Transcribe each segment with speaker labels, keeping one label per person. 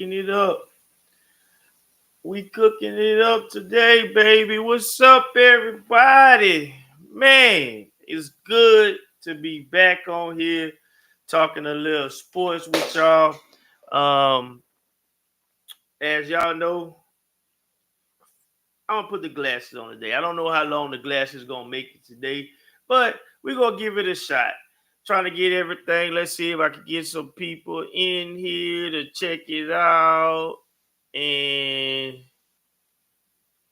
Speaker 1: Cooking it up. We cooking it up today, baby. What's up, everybody? Man, it's good to be back on here talking a little sports with y'all. Um, as y'all know, I'm gonna put the glasses on today. I don't know how long the glasses gonna make it today, but we're gonna give it a shot. Trying to get everything. Let's see if I can get some people in here to check it out. And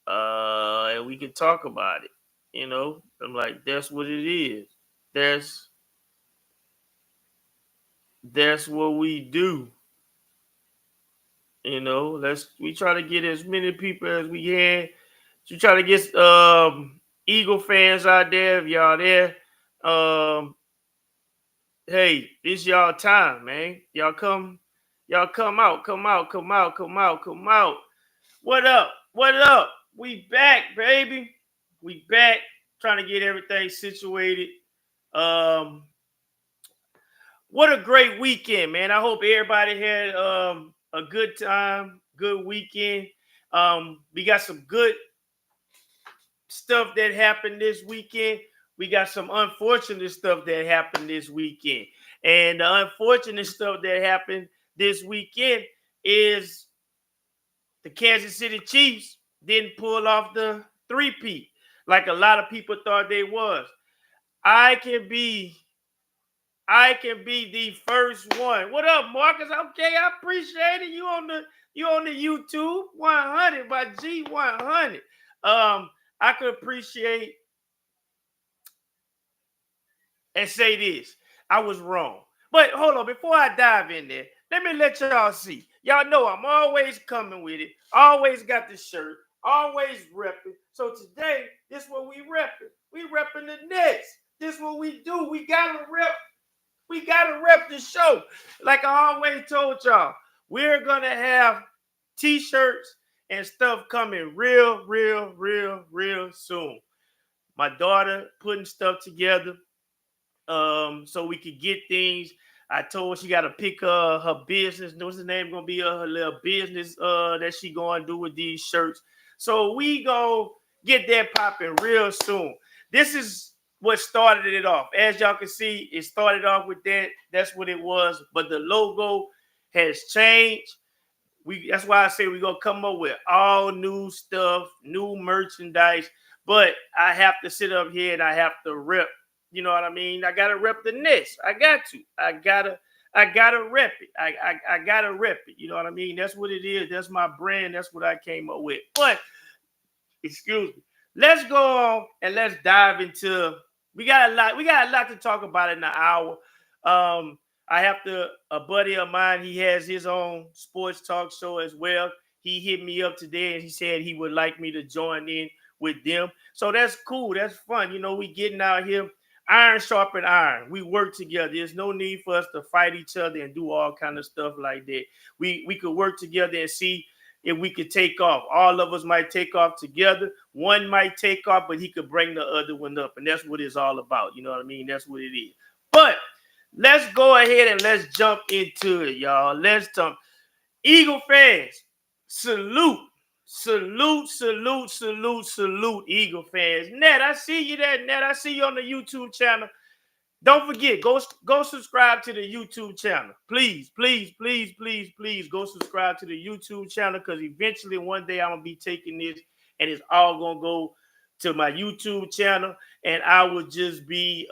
Speaker 1: and we can talk about it. I'm like, that's what it is. That's that's what we do. Let's we try to get as many people as we can. We try to get Eagle fans out there. If y'all there, um, hey, it's y'all time, man. Y'all come out, come out, come out, come out, come out. What up? What up? We back, baby. We back trying to get everything situated. Um, what a great weekend, man. I hope everybody had a good time, good weekend. We got some good stuff that happened this weekend. We got some unfortunate stuff that happened this weekend. And the unfortunate stuff that happened this weekend is the Kansas City Chiefs didn't pull off the three-peat like a lot of people thought they was. I can be I can be the first one. What up, Marcus? Okay, I appreciate it. You on the YouTube 100 by G100. I could appreciate and say this. I was wrong. But hold on, before I dive in there, let me let y'all see. Y'all know I'm always coming with it. Always got the shirt. Always repping. So today, this is what we repping. We repping the Nets. This is what we do. We gotta rep. We gotta rep the show. Like I always told y'all, we're gonna have t-shirts and stuff coming real soon. My daughter putting stuff together so we could get things. I told her she got to pick her business. What's the name gonna be her little business that she gonna do with these shirts. So we gonna get that popping real soon. This is what started it off. As y'all can see, it started off with that. That's what it was. But the logo has changed. That's why I say we're gonna come up with all new stuff, new merchandise. But I have to sit up here and I have to rep. You know what I mean? I gotta rep the Nets. I got to. I gotta rep it. I gotta rep it. You know what I mean? That's what it is. That's my brand. That's what I came up with. But excuse me. Let's go on and let's dive into. We got a lot to talk about in an hour. Um, I have to. A buddy of mine. He has his own sports talk show as well. He hit me up today and he said he would like me to join in with them. So that's cool. That's fun. We getting out here. Iron sharpen iron. We work together. There's no need for us to fight each other and do all kind of stuff like that. We could work together and see if we could take off. All of us might take off together. One might take off, but he could bring the other one up. And that's what it's all about. You know what I mean? That's what it is. But let's go ahead and let's jump into it, y'all. Let's jump. Eagle fans, salute. Salute, Eagle fans. Ned, I see you there, Ned. I see you on the YouTube channel. Don't forget, go subscribe to the YouTube channel. Please go subscribe to the YouTube channel because eventually one day I'm gonna be taking this and it's all gonna go to my YouTube channel and I will just be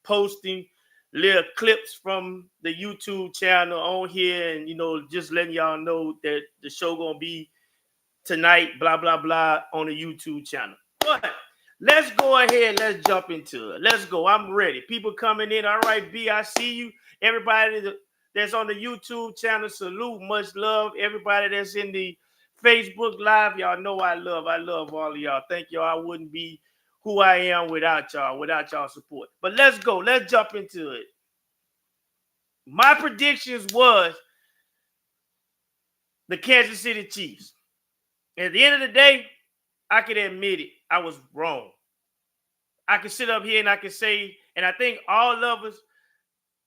Speaker 1: posting little clips from the YouTube channel on here and just letting y'all know that the show gonna be tonight, blah blah blah on the YouTube channel. But let's go ahead. Let's jump into it. Let's go. I'm ready. People coming in. All right, B. I see you. Everybody that's on the YouTube channel, salute. Much love. Everybody that's in the Facebook Live, y'all know I love all of y'all. Thank y'all. I wouldn't be who I am without y'all support. But let's go. Let's jump into it. My predictions was the Kansas City Chiefs. At the end of the day, I can admit it. I was wrong. I can sit up here and I can say, and I think all of us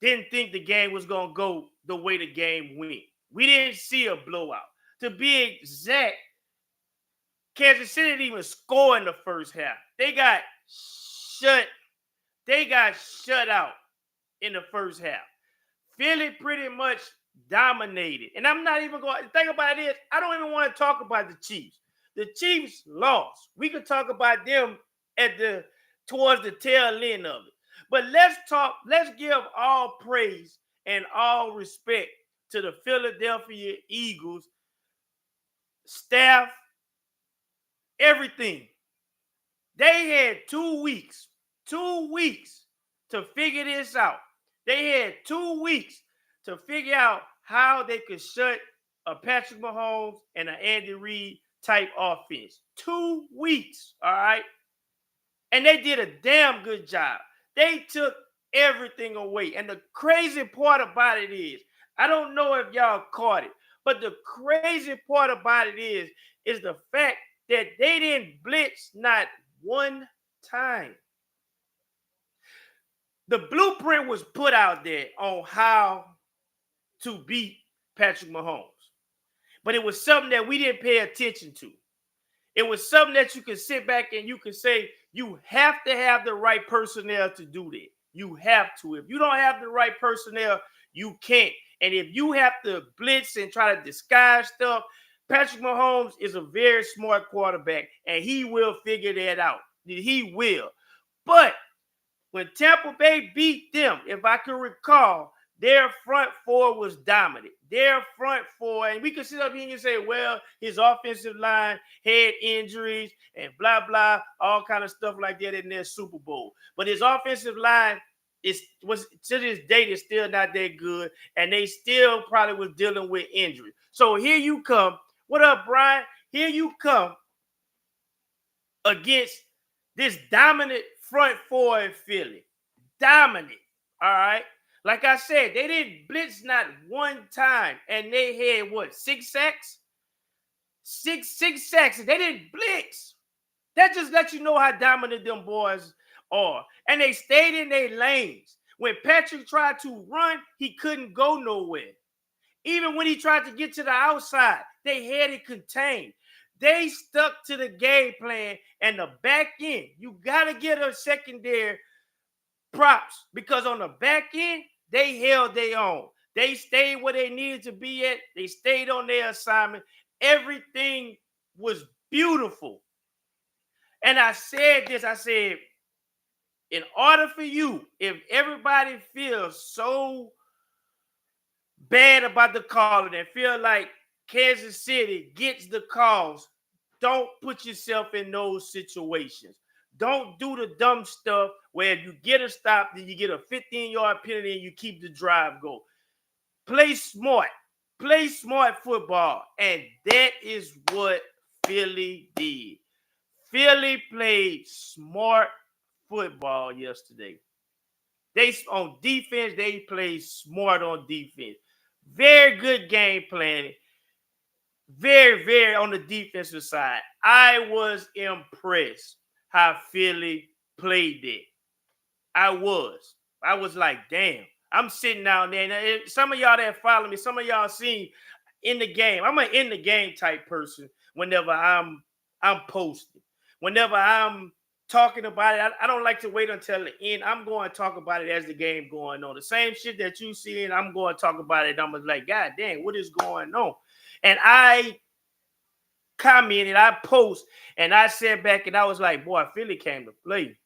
Speaker 1: didn't think the game was going to go the way the game went. We didn't see a blowout. To be exact, Kansas City didn't even score in the first half. They got shut. They got shut out in the first half. Philly pretty much dominated. And I'm not even going to think about it. I don't even want to talk about the Chiefs. The Chiefs lost. We could talk about them towards the tail end of it. But let's give all praise and all respect to the Philadelphia Eagles staff, everything. They had 2 weeks to figure this out. They had 2 weeks to figure out how they could shut a Patrick Mahomes and an Andy Reid type offense. 2 weeks, all right? And they did a damn good job. They took everything away. And the crazy part about it is, I don't know if y'all caught it, but the crazy part about it is the fact that they didn't blitz not one time. The blueprint was put out there on how to beat Patrick Mahomes. But it was something that we didn't pay attention to. It was something that you could sit back and you could say, you have to have the right personnel to do that. You have to. If you don't have the right personnel, you can't. And if you have to blitz and try to disguise stuff, Patrick Mahomes is a very smart quarterback, and he will figure that out. He will. But when Tampa Bay beat them, if I can recall, their front four was dominant. Their front four, and we could sit up here and say, well, his offensive line had injuries and blah, blah, all kind of stuff like that in their Super Bowl. But his offensive line was to this date is still not that good, and they still probably was dealing with injury. So here you come. What up, Brian? Here you come against this dominant front four in Philly. Dominant, all right? Like I said, they didn't blitz not one time, and they had, what, 6 sacks? Six sacks, and they didn't blitz. That just lets you know how dominant them boys are. And they stayed in their lanes. When Patrick tried to run, he couldn't go nowhere. Even when he tried to get to the outside, they had it contained. They stuck to the game plan, and the back end, you got to get a secondary props, because on the back end, they held their own. They stayed where they needed to be at. They stayed on their assignment. Everything was beautiful. And I said this, I said, in order for you, if everybody feels so bad about the calling and feel like Kansas City gets the calls, don't put yourself in those situations. Don't do the dumb stuff where if you get a stop, then you get a 15-yard penalty and you keep the drive going. Play smart. Play smart football. And that is what Philly did. Philly played smart football yesterday. On defense, they played smart on defense. Very good game planning. Very, very on the defensive side. I was impressed how Philly played it. I was like, damn. I'm sitting down there. And some of y'all that follow me, some of y'all seen in the game. I'm an in the game type person whenever I'm posting. Whenever I'm talking about it, I don't like to wait until the end. I'm going to talk about it as the game going on. The same shit that you see, and I'm going to talk about it. I'm like, God dang, what is going on? And I commented, I post, and I said back, and I was like, boy, Philly came to play.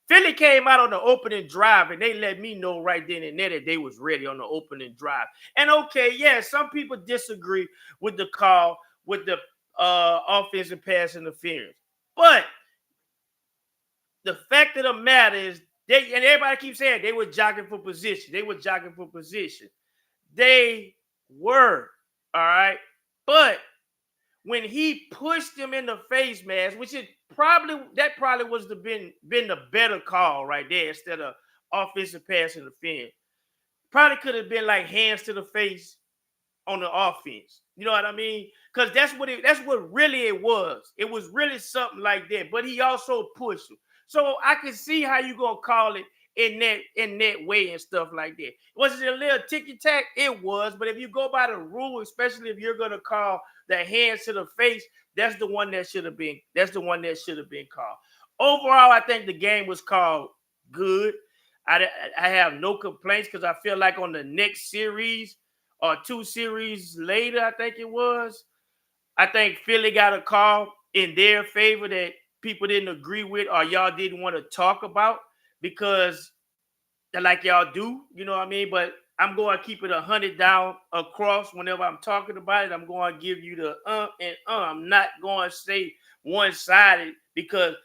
Speaker 1: Philly came out on the opening drive, and they let me know right then and there that they was ready on the opening drive. And okay, yeah, some people disagree with the call, with the offensive pass interference. But the fact of the matter is, and everybody keeps saying they were jockeying for position. They were jockeying for position. They were, all right? But when he pushed him in the face mask, which is probably was been the better call right there instead of offensive pass interference. Probably could have been like hands to the face on the offense. You know what I mean? Because that's what really it was. It was really something like that. But he also pushed him. So I can see how you gonna call it in that way and stuff like that. Was it a little ticky-tack? It was, but if you go by the rule, especially if you're gonna call the hands to the face, that's the one that should have been called. Overall, I think the game was called good. I have no complaints because I feel like on the next series or 2 series later, I think it was, I think Philly got a call in their favor that people didn't agree with or y'all didn't want to talk about because like y'all do, you know what I mean? But I'm going to keep it 100 down across whenever I'm talking about it. I'm going to give you the and I'm not going to say one-sided because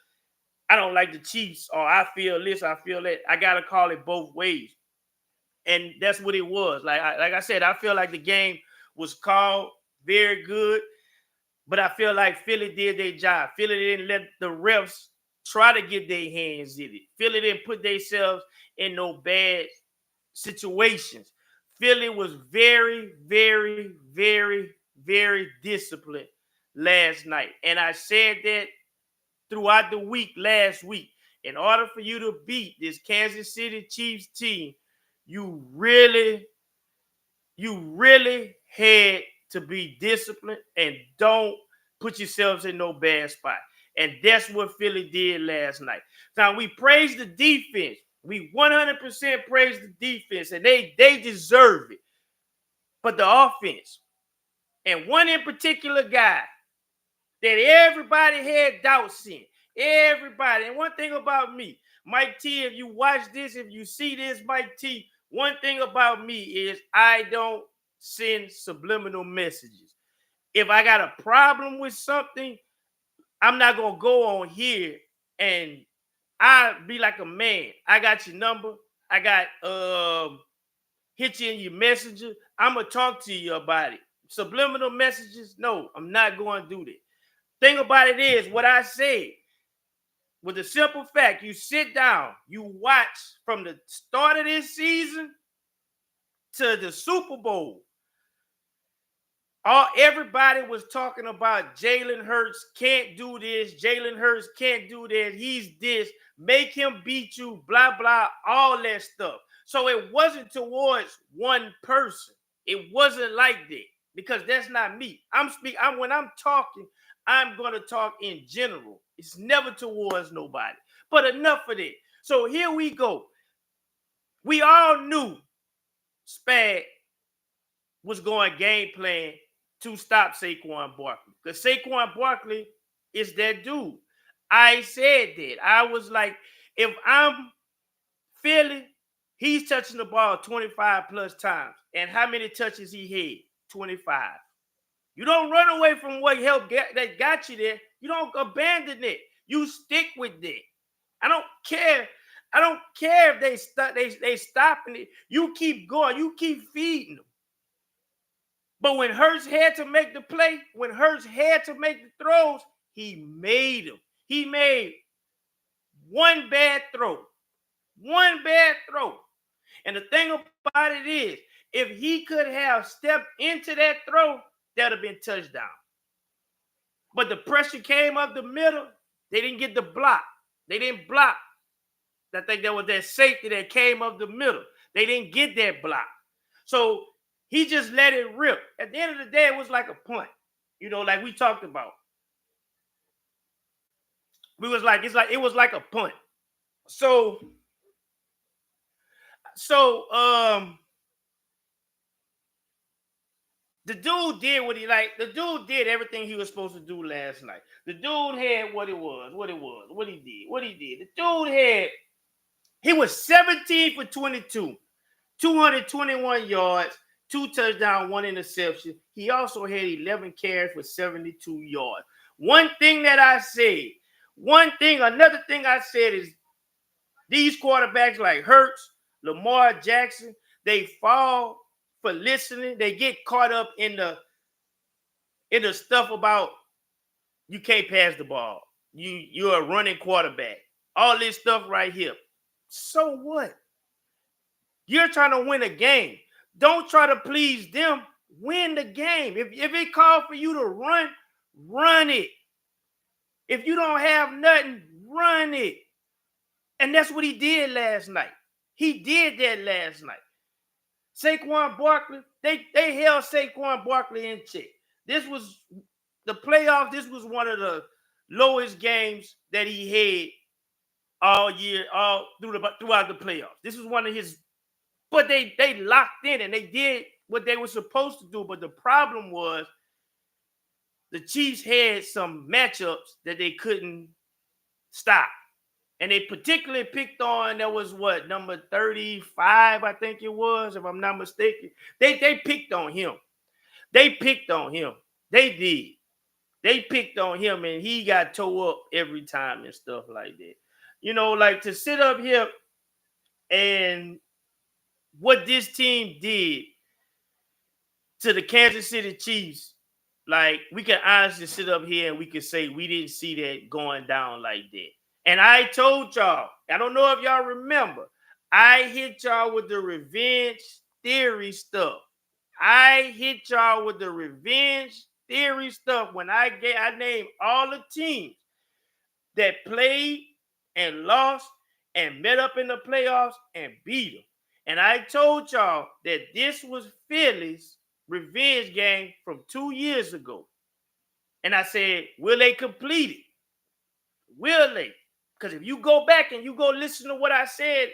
Speaker 1: I don't like the Chiefs or I feel this, I feel that. I got to call it both ways. And that's what it was. Like I said, I feel like the game was called very good, but I feel like Philly did their job. Philly didn't let the refs try to get their hands in it. Philly didn't put themselves in no bad situations. Philly was very, very, very, very disciplined last night. And I said that throughout the week last week. In order for you to beat this Kansas City Chiefs team, you really had to be disciplined and don't put yourselves in no bad spot. And that's what Philly did last night. Now, we praise the defense. We 100% praise the defense, and they deserve it. But the offense, and one in particular guy that everybody had doubts in, everybody. And one thing about me, Mike T, if you watch this, if you see this, Mike T, one thing about me is I don't send subliminal messages. If I got a problem with something, I'm not going to go on here and I be like a man. I got your number. I got hit you in your messenger. I'm going to talk to you about it. Subliminal messages, no, I'm not going to do that. Thing about it is what I said. With the simple fact, you sit down, you watch from the start of this season to the Super Bowl. Everybody was talking about Jalen Hurts can't do this. Jalen Hurts can't do that. He's this. Make him beat you, blah, blah, all that stuff. So it wasn't towards one person. It wasn't like that because that's not me. When I'm talking, I'm going to talk in general. It's never towards nobody. But enough of that. So here we go. We all knew Spag was going game plan to stop Saquon Barkley. Because Saquon Barkley is that dude. I said that. I was like, if I'm Philly, he's touching the ball 25 plus times. And how many touches he had? 25. You don't run away from what helped that got you there. You don't abandon it. You stick with it. I don't care. I don't care if they stopping it. You keep going. You keep feeding them. But when Hurts had to make the play, when Hurts had to make the throws, he made them. He made one bad throw. One bad throw. And the thing about it is, if he could have stepped into that throw, that would have been touchdown. But the pressure came up the middle. They didn't get the block. They didn't block. I think that was that safety that came up the middle. They didn't get that block. So he just let it rip. At the end of the day, it was like a punt. You know, like we talked about. It was like a punt. So the dude did what he liked. The dude did everything he was supposed to do last night. The dude had what he did. The dude he was 17 for 22, 221 yards, 2 touchdowns, 1 interception. He also had 11 carries for 72 yards. Another thing I said is these quarterbacks like Hurts, Lamar Jackson, they fall for listening. They get caught up in the stuff about you can't pass the ball. You're a running quarterback. All this stuff right here. So what? You're trying to win a game. Don't try to please them. Win the game. If it called for you to run it. If you don't have nothing, run it. And that's what he did last night. He did that last night. Saquon Barkley, they held Saquon Barkley in check. This was the playoff. This was one of the lowest games that he had all year, all throughout the playoffs. This was one of his, but they locked in and they did what they were supposed to do. But the problem was the Chiefs had some matchups that they couldn't stop. And they particularly picked on, that was what, number 35, I think it was, if I'm not mistaken. They picked on him. They picked on him. They did. They picked on him, and he got tore up every time and stuff like that. You know, like to sit up here and what this team did to the Kansas City Chiefs, like we can honestly sit up here and we can say we didn't see that going down like that. And I told y'all, I don't know if y'all remember, I hit y'all with the revenge theory stuff. I hit y'all with the revenge theory stuff when I named all the teams that played and lost and met up in the playoffs and beat them. And I told y'all that this was Philly's revenge game from 2 years ago. And I said, will they complete it? Will they? Because if you go back and you go listen to what I said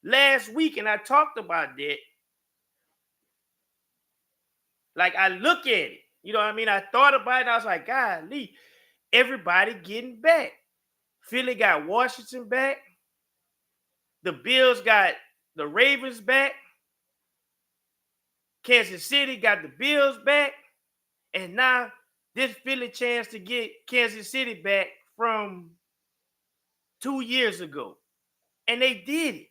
Speaker 1: last week, and I talked about that, like I look at it, you know what I mean? I thought about it, and I was like, golly, everybody getting back. Philly got Washington back. The Bills got the Ravens back. Kansas City got the Bills back. And now this Philly chance to get Kansas City back from 2 years ago. And they did it.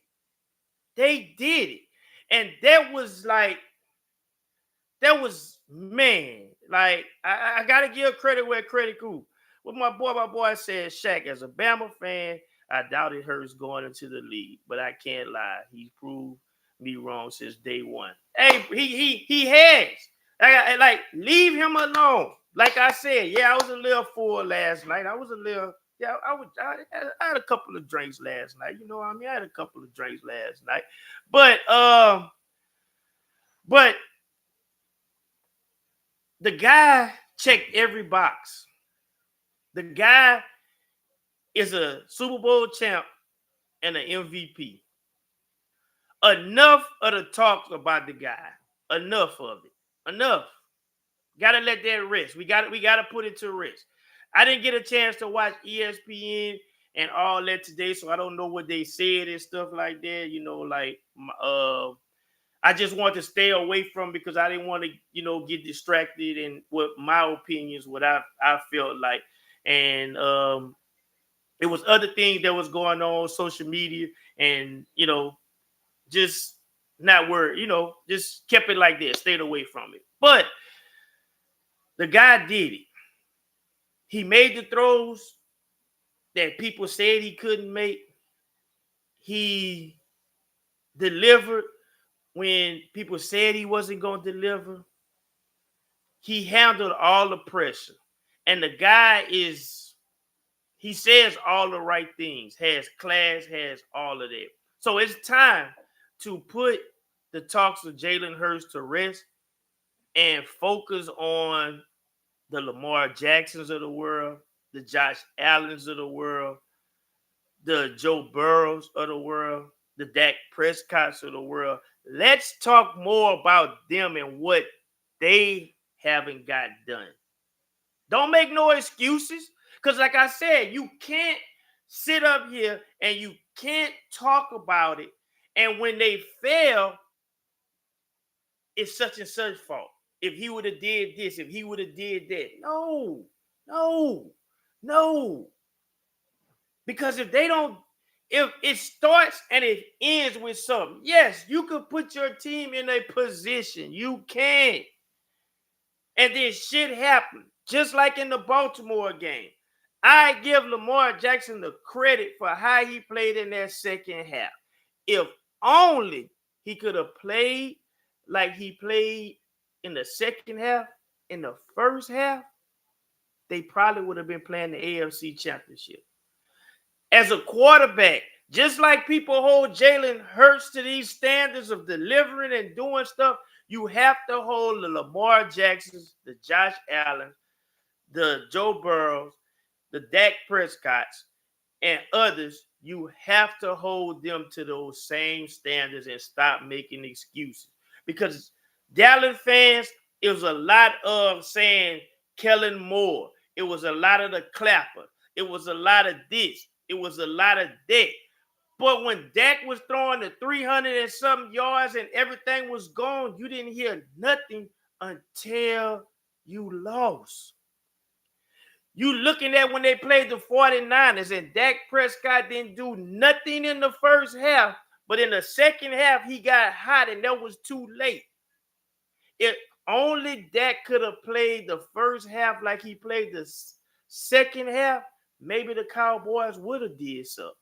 Speaker 1: They did it. And that was like, man, like, I got to give credit where credit due. What my boy said, Shaq, as a Bama fan, I doubted Hurts going into the league, but I can't lie. He's proved me wrong since day one. Hey, he has. Like, leave him alone. Like I said, yeah, I was a little full last night. I had a couple of drinks last night. You know what I mean? I had a couple of drinks last night. But the guy checked every box. The guy is a Super Bowl champ and an MVP. Enough of the talk about the guy. Enough of it. Enough. Gotta let that rest. We gotta put it to rest. I didn't get a chance to watch ESPN and all that today, so I don't know what they said and stuff like that. You know, like I just wanted to stay away from, because I didn't want to, you know, get distracted and what my opinions, what I felt like. And it was other things that was going on social media, and, you know, just not worried, you know, just kept it like this, stayed away from it. But the guy did it. He made the throws that people said he couldn't make. He delivered when people said he wasn't going to deliver. He handled all the pressure. And the guy he says all the right things, has class, has all of that. So it's time to put the talks of Jalen Hurts to rest and focus on the Lamar Jacksons of the world, the Josh Allens of the world, the Joe Burrows of the world, the Dak Prescotts of the world. Let's talk more about them and what they haven't got done. Don't make no excuses, because like I said, you can't sit up here and you can't talk about it, and when they fail, it's such and such fault. If he would have did this, if he would have did that. No. Because if it starts and it ends with something, yes, you could put your team in a position. You can. And then shit happened. Just like in the Baltimore game. I give Lamar Jackson the credit for how he played in that second half. If only he could have played like he played in the second half, in the first half, they probably would have been playing the AFC Championship. As a quarterback, Just like people hold Jalen Hurts to these standards of delivering and doing stuff, you have to hold the Lamar Jacksons, the Josh Allen, the Joe Burrows, the Dak Prescotts, and others. You have to hold them to those same standards and stop making excuses. Because Dallas fans, it was a lot of saying Kellen Moore. It was a lot of the clapper. It was a lot of this. It was a lot of that. But when Dak was throwing the 300 and something yards and everything was gone, you didn't hear nothing until you lost. You looking at when they played the 49ers and Dak Prescott didn't do nothing in the first half, but in the second half, he got hot and that was too late. If only Dak could have played the first half like he played the second half, maybe the Cowboys would have did something.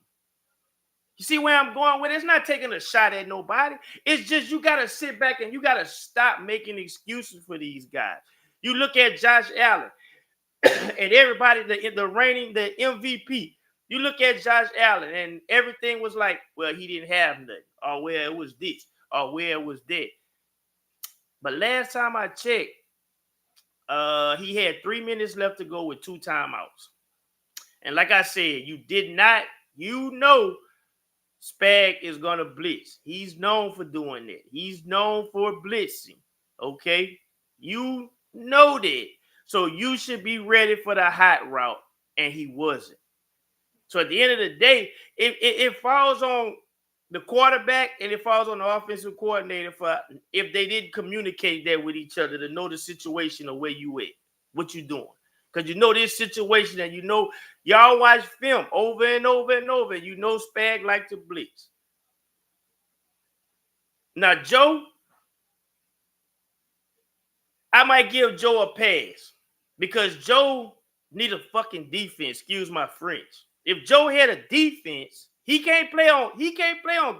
Speaker 1: You see where I'm going with it? It's not taking a shot at nobody. It's just you got to sit back and you got to stop making excuses for these guys. You look at Josh Allen and everybody, the reigning, the MVP. You look at Josh Allen and everything was like, well, he didn't have nothing, or where it was this, or where it was that. But last time I checked, he had 3 minutes left to go with 2 timeouts. And like I said, Spag is going to blitz. He's known for doing that. He's known for blitzing. Okay? You know that. So you should be ready for the hot route. And he wasn't. So at the end of the day, it falls on the quarterback and it falls on the offensive coordinator for if they didn't communicate that with each other to know the situation of where you at, what you doing. Because you know this situation and you know y'all watch film over and over and over. You know Spag like to blitz. Now, Joe, I might give Joe a pass because Joe need a fucking defense. Excuse my French. If Joe had a defense, he can't play on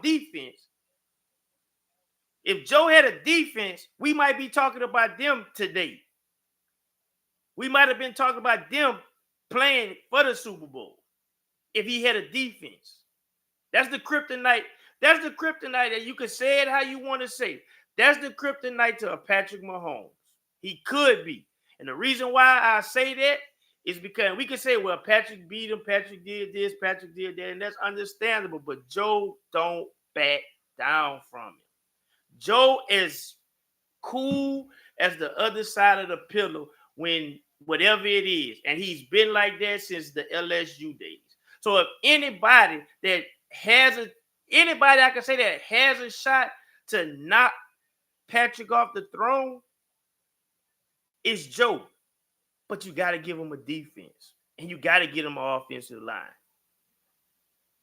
Speaker 1: defense. If Joe had a defense, we might be talking about them today. We might have been talking about them playing for the Super Bowl if he had a defense. That's the kryptonite. That's the kryptonite that you can say it how you want to say. That's the kryptonite to a Patrick Mahomes. He could be. And the reason why I say that is because we can say, well, Patrick beat him, Patrick did this, Patrick did that, and that's understandable. But Joe don't back down from him. Joe is cool as the other side of the pillow when whatever it is. And he's been like that since the LSU days. So if anybody I can say that has a shot to knock Patrick off the throne, it's Joe. But you got to give him a defense. And you got to get him an offensive line.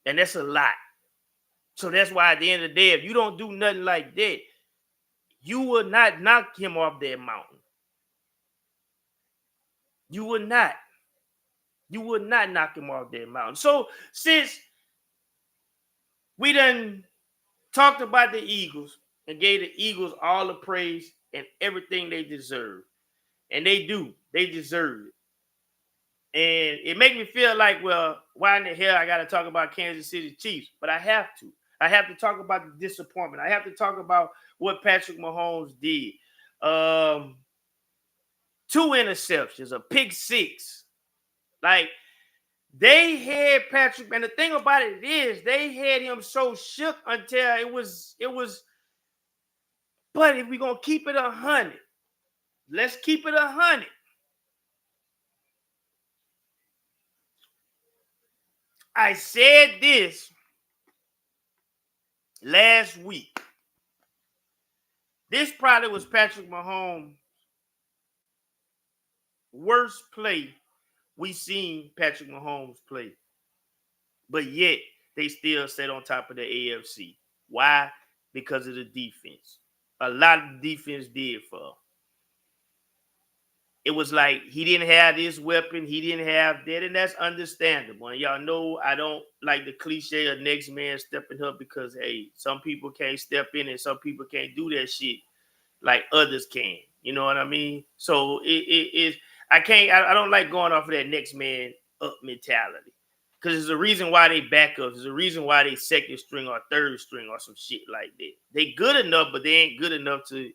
Speaker 1: And that's a lot. So that's why at the end of the day, if you don't do nothing like that, you will not knock him off that mountain. You would not. You would not knock him off that mountain. So since we done talked about the Eagles and gave the Eagles all the praise and everything they deserve, and they do, they deserve it. And it makes me feel like, well, why in the hell I got to talk about Kansas City Chiefs? But I have to. I have to talk about the disappointment. I have to talk about what Patrick Mahomes did. 2 interceptions, a pick 6. Like, they had Patrick, and the thing about it is they had him so shook until it was, but if we're going to keep it 100, let's keep it 100. I said this last week. This probably was Patrick Mahomes' worst play we seen Patrick Mahomes play. But yet, they still sat on top of the AFC. Why? Because of the defense. A lot of the defense did for him. It was like he didn't have this weapon, he didn't have that, and that's understandable. And y'all know I don't like the cliche of next man stepping up because, hey, some people can't step in and some people can't do that shit like others can. You know what I mean? So I don't like going off of that next man up mentality Because there's a reason why they backups. There's a reason why they second string or third string or some shit like that. They good enough, but they ain't good enough to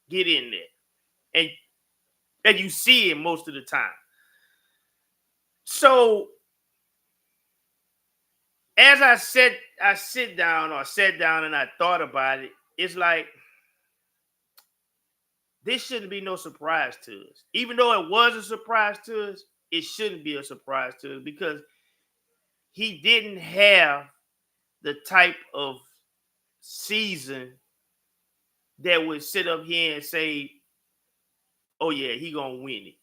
Speaker 1: get in there. And you see it most of the time. So as I sat down and I thought about it, it's like this shouldn't be no surprise to us. Even though it was a surprise to us, it shouldn't be a surprise to us because he didn't have the type of season that would sit up here and say, oh yeah, he gonna win it.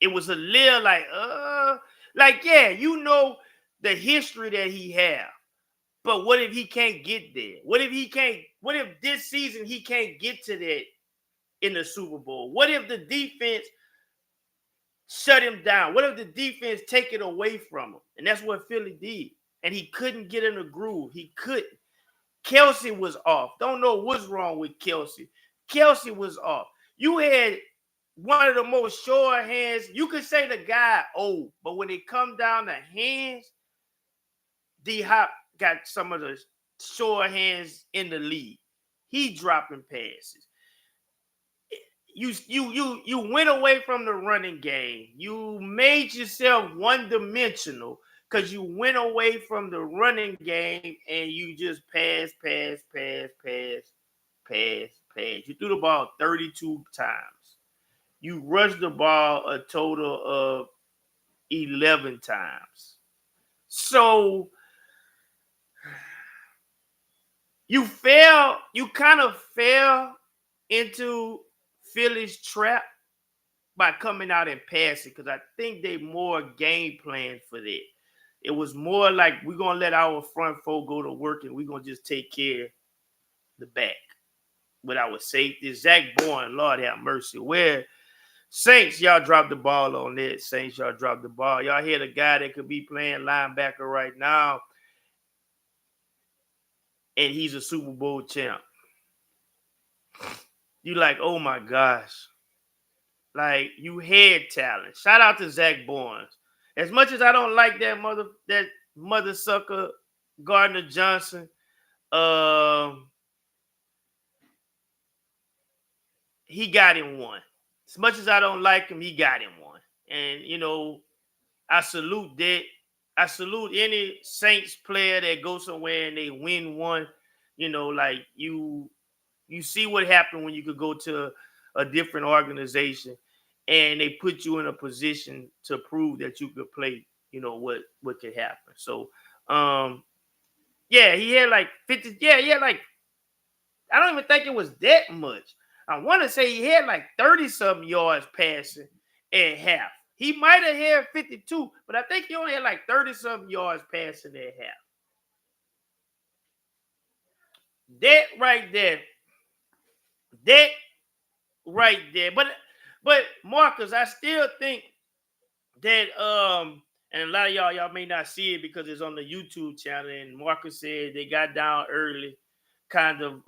Speaker 1: It was a little like, yeah, you know the history that he have. But what if he can't get there? What if this season he can't get to that in the Super Bowl? What if the defense shut him down? What if the defense take it away from him? And that's what Philly did. And he couldn't get in the groove. He couldn't. Kelce was off. Don't know what's wrong with Kelce. Kelce was off. You had one of the most sure hands. You could say the guy old, but when it come down to hands, D-Hop got some of the sure hands in the league. He dropping passes. You went away from the running game. You made yourself one-dimensional because you went away from the running game and you just pass. You threw the ball 32 times. You rushed the ball a total of 11 times. So you kind of fell into Philly's trap by coming out and passing because I think they more game plan for that. It was more like we're going to let our front four go to work and we're going to just take care of the back with our safety. Zach Bourne, Lord have mercy. Where Saints, y'all dropped the ball on that. Saints, y'all dropped the ball. Y'all hear the guy that could be playing linebacker right now and he's a Super Bowl champ. You like, oh my gosh. Like, you had talent. Shout out to Zach Bourne. As much as I don't like that mother sucker Gardner Johnson, he got him one. As much as I don't like him, he got him one. And, you know, I salute that. I salute any Saints player that goes somewhere and they win one. You know, like you see what happened when you could go to a different organization and they put you in a position to prove that you could play, you know, what could happen. So, yeah, he had like 50. Yeah, he had like, I don't even think it was that much. I want to say he had like 30-something yards passing at half. He might have had 52, but I think he only had like 30-something yards passing at half. That right there. But Marcus, I still think that and a lot of y'all may not see it because it's on the YouTube channel. And Marcus said they got down early, kind of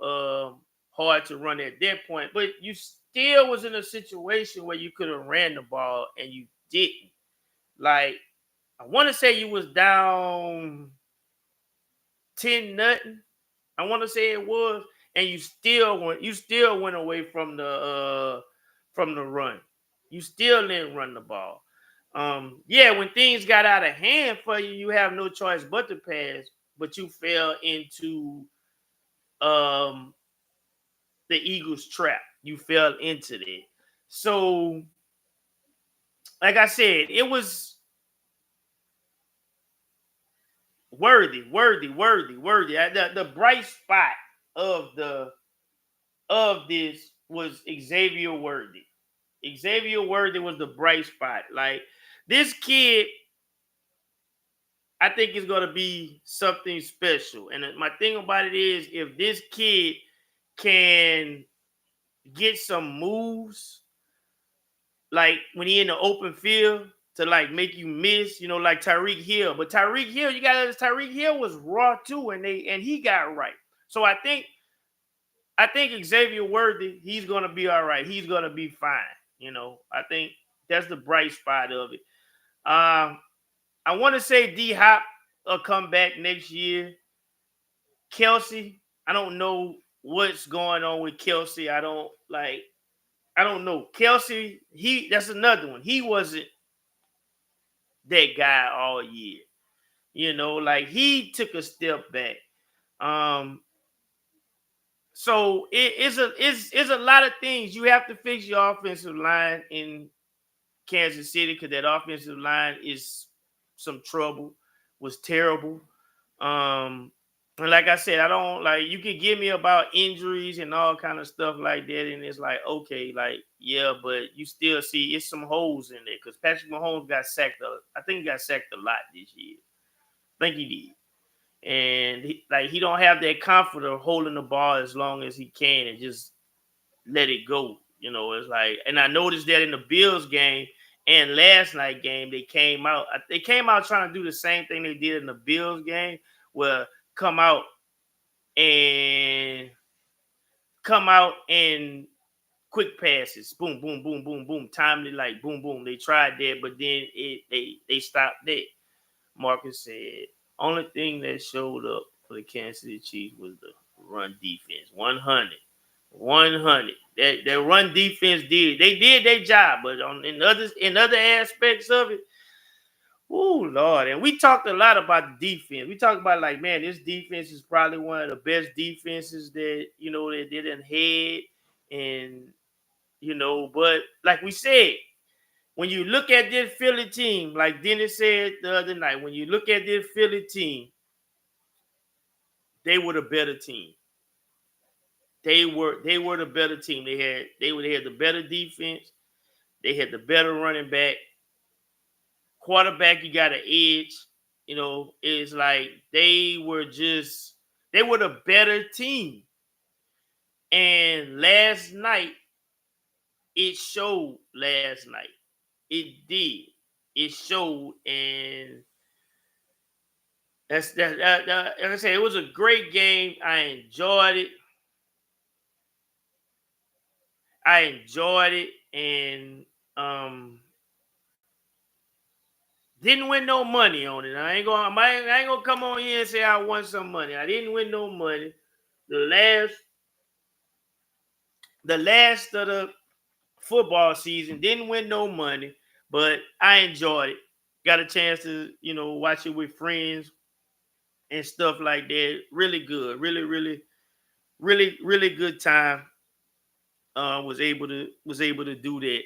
Speaker 1: hard to run at that point. But you still was in a situation where you could have ran the ball and you didn't. Like, I want to say you was down 10-0. I want to say it was, and you still went away from the run. You still didn't run the ball. Yeah, when things got out of hand for you, you have no choice but to pass, but you fell into the Eagles' trap. You fell into that. So, like I said, it was worthy. The bright spot of this was Xavier Worthy. Xavier Worthy was the bright spot. Like, this kid, I think is going to be something special. And my thing about it is, if this kid can get some moves, like when he in the open field to like make you miss, you know, like Tyreek Hill. But Tyreek Hill, you got to Tyreek Hill was raw too, and he got right. So I think Xavier Worthy, he's going to be all right. He's going to be fine. You know, I think that's the bright spot of it. I want to say D Hop will come back next year. Kelsey, I don't know what's going on with Kelsey. I don't know. Kelsey, that's another one. He wasn't that guy all year. Like he took a step back. Um, so it's a lot of things. You have to fix your offensive line in Kansas City because that offensive line is some trouble, was terrible. And like I said, I don't like you can give me about injuries and all kind of stuff like that, and it's like okay, like yeah, but you still see it's some holes in there because Patrick Mahomes got sacked. I think he got sacked a lot this year. I think he did, and he don't have that comfort of holding the ball as long as he can and just let it go. It's like, and I noticed that in the Bills game and last night game, they came out. They came out trying to do the same thing they did in the Bills game, where come out and quick passes, boom, boom, boom, boom, boom, timely, like boom, boom. They tried that, but then they stopped that. Marcus said, only thing that showed up for the Kansas City Chiefs was the run defense. 100. That run defense they did their job, but in other aspects of it, oh Lord. And we talked a lot about the defense. We talked about like, man, this defense is probably one of the best defenses that they didn't had. And but like we said, when you look at this Philly team, like Dennis said the other night, when you look at this Philly team, they were the better team. They were the better team. They had the better defense. They had the better running back. Quarterback, you got an edge. It's like they were the better team. And last night, it showed last night. It did. It showed, and that's that. Like I said, it was a great game. I enjoyed it, and didn't win no money on it. I ain't gonna come on here and say I won some money. I didn't win no money. The last of the football season, didn't win no money, but I enjoyed it. Got a chance to, watch it with friends and stuff like that. Really good. Really, really, really, really good time. Was able to do that.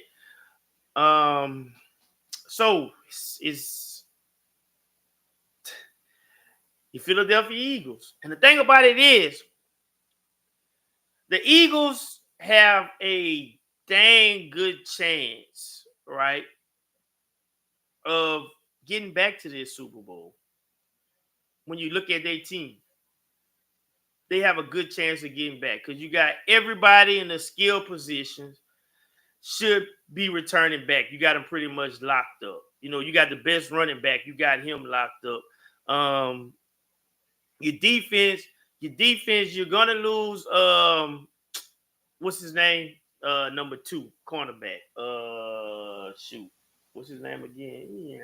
Speaker 1: So it's the Philadelphia Eagles. And the thing about it is, the Eagles have a dang good chance, right, of getting back to this Super Bowl. When you look at their team, they have a good chance of getting back because you got everybody in the skill positions should be returning back. You got them pretty much locked up. You got the best running back. You got him locked up. Your defense, you're gonna lose. What's his name? Number 2 cornerback. Shoot, what's his name again?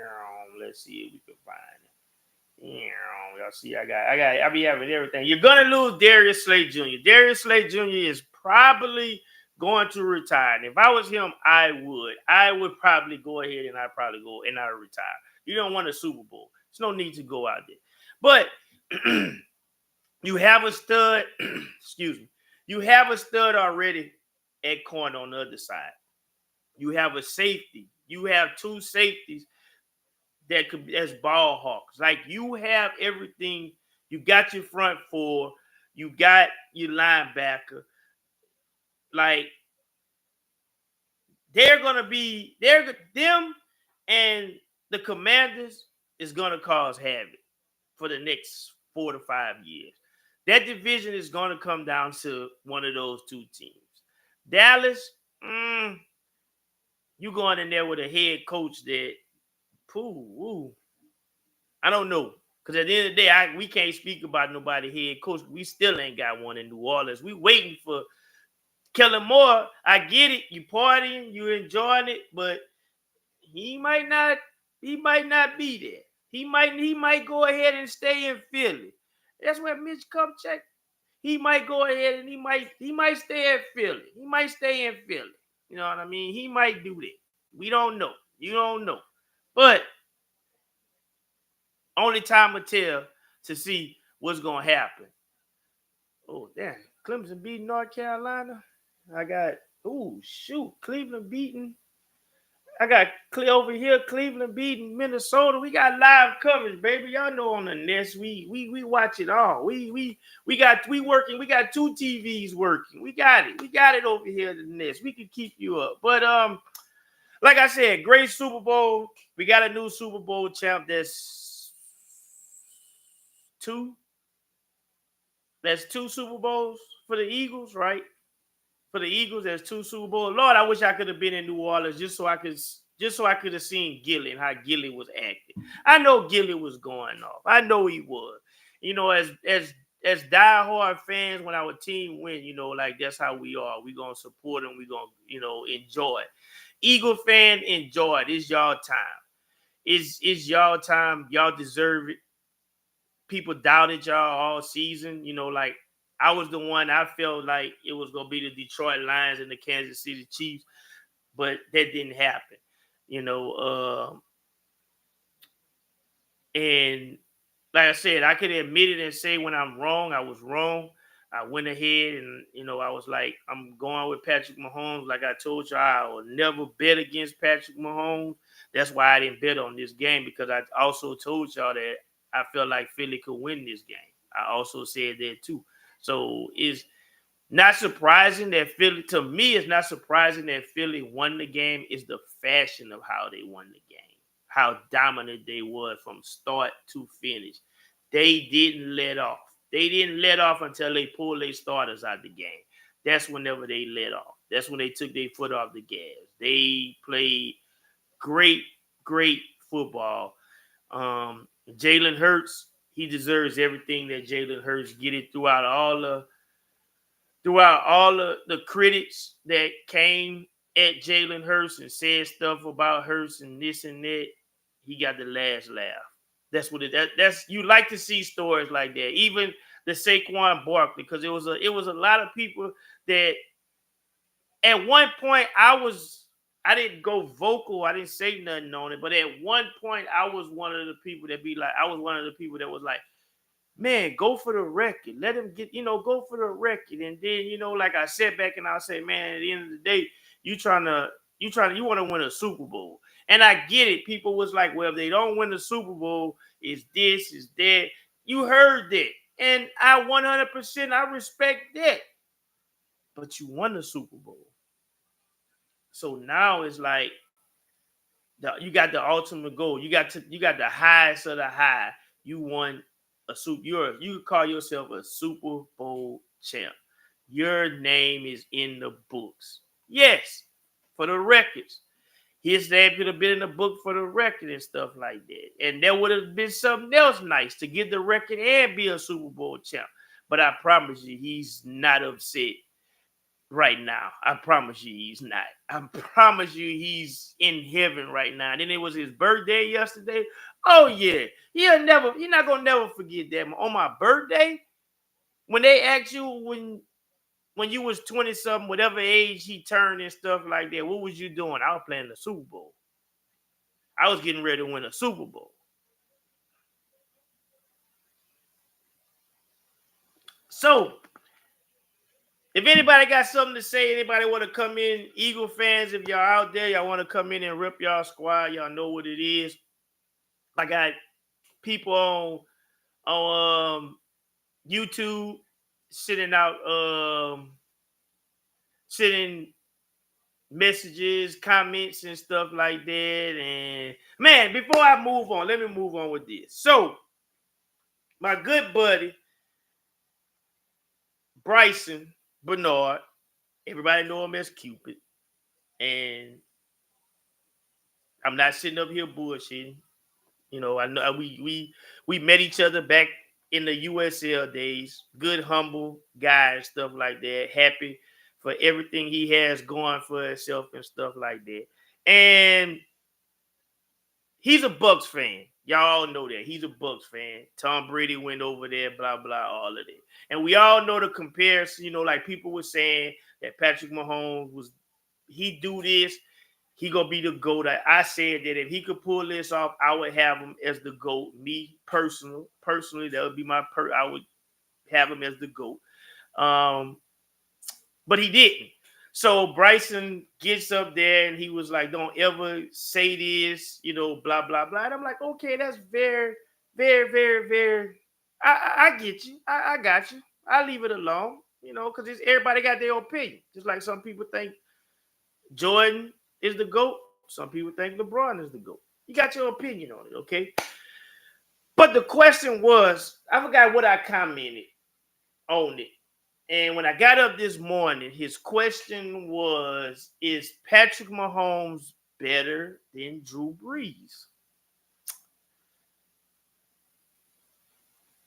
Speaker 1: Let's see if we can find it. Y'all see, I be having everything. You're gonna lose Darius Slay Jr. Darius Slay Jr. is probably going to retire. And if I was him, I would probably go ahead and I'd probably go and I'd retire. You don't want a Super Bowl. There's no need to go out there. But you have a stud, excuse me. You have a stud already at corner on the other side. You have a safety. You have 2 safeties that's ball hawks. Like you have everything. You got your front 4. You got your linebacker. Like them and the Commanders is gonna cause havoc for the next 4 to 5 years. That division is gonna come down to one of those 2 teams. Dallas, you going in there with a head coach that, I don't know. Because at the end of the day, we can't speak about nobody head coach. We still ain't got one in New Orleans. We waiting for Kellen Moore. I get it. You partying, you enjoying it, but he might not be there. He might go ahead and stay in Philly. That's where Mitch Kupchak. He might go ahead and he might stay at Philly. He might stay in Philly. You know what I mean? He might do that. We don't know. You don't know. But only time will tell to see what's gonna happen. Oh, damn. Clemson beating North Carolina. I got, oh, shoot. Cleveland beating. I got over here, Cleveland beating Minnesota. We got live coverage, baby. Y'all know on the Nest, we watch it all. We working. We got 2 TVs working. We got it. We got it over here at the Nest. We can keep you up. But like I said, great Super Bowl. We got a new Super Bowl champ. That's 2. That's 2 Super Bowls for the Eagles, right? For the Eagles, there's 2 Super Bowls. Lord, I wish I could have been in New Orleans just so I could have seen Gilly and how Gilly was acting. I know Gilly was going off. I know he was. You know, as diehard fans, when our team win, you know, like that's how we are. We're gonna support them. We're gonna, you know, enjoy it. Eagle fan, enjoy it. It's y'all time. It's y'all time. Y'all deserve it. People doubted y'all all season. You know, like I was the one. I felt like it was gonna be the Detroit Lions and the Kansas City Chiefs, but that didn't happen. You know, and like I said, I could admit it and say when I'm wrong, I was wrong. I went ahead and, you know, I was like, I'm going with Patrick Mahomes. Like I told you, I will never bet against Patrick Mahomes. That's why I didn't bet on this game, because I also told y'all that I felt like Philly could win this game. I also said that too. So it's not surprising that Philly, to me, it's not surprising that Philly won the game. It's the fashion of how they won the game, how dominant they were from start to finish. They didn't let off. They didn't let off until they pulled their starters out the game. That's whenever they let off. That's when they took their foot off the gas. They played great, great football. Jalen Hurts, he deserves everything that Jalen Hurts get it throughout all the critics that came at Jalen Hurts and said stuff about Hurts and this and that. He got the last laugh. That's what that's you like to see stories like that. Even the Saquon Barkley, because it was a lot of people that at one point I didn't go vocal, I didn't say nothing on it, but at one point I was one of the people that was like, man, go for the record. Let him get, go for the record. And then, like I sat back and I say, man, at the end of the day, you want to win a Super Bowl. And I get it. People was like, well, if they don't win the Super Bowl, it's this, it's that. You heard that. And I 100%, I respect that. But you won the Super Bowl. So now it's like, you got the ultimate goal. You got the highest of the high. You won a super. You call yourself a Super Bowl champ. Your name is in the books. Yes, for the records. His name could have been in the book for the record and stuff like that. And there would have been something else nice to get the record and be a Super Bowl champ. But I promise you, he's not upset right now. I promise you he's not. I promise you he's in heaven right now. And then it was his birthday yesterday. Oh yeah. You're not gonna never forget that. On my birthday, when they asked you when you was 20 something, whatever age he turned and stuff like that, what was you doing? I was playing the Super Bowl. I was getting ready to win a Super Bowl. So if anybody got something to say, anybody want to come in, Eagle fans, if y'all out there, y'all want to come in and rip y'all squad, y'all know what it is. I got people on YouTube sending messages, comments, and stuff like that. And man, before I move on, let me move on with this. So, my good buddy Bryson Bernard, everybody know him as Cupid, and I'm not sitting up here bullshitting. I know we met each other back in the USL days. Good, humble guy and stuff like that. Happy for everything he has going for himself and stuff like that. And he's a Bucks fan. Y'all know that. He's a Bucks fan. Tom Brady went over there, blah, blah, all of that. And we all know the comparison, like people were saying that Patrick Mahomes he do this, he gonna be the GOAT. I said that if he could pull this off, I would have him as the GOAT. Me personally, that would be I would have him as the GOAT. But he didn't. So Bryson gets up there and he was like, "Don't ever say this, blah blah blah." And I'm like, "Okay, that's very, very, very, very. I get you. I got you. I leave it alone, because everybody got their opinion. Just like some people think Jordan is the GOAT. Some people think LeBron is the GOAT. You got your opinion on it, okay? But the question was, I forgot what I commented on it. And when I got up this morning, his question was, is Patrick Mahomes better than Drew Brees?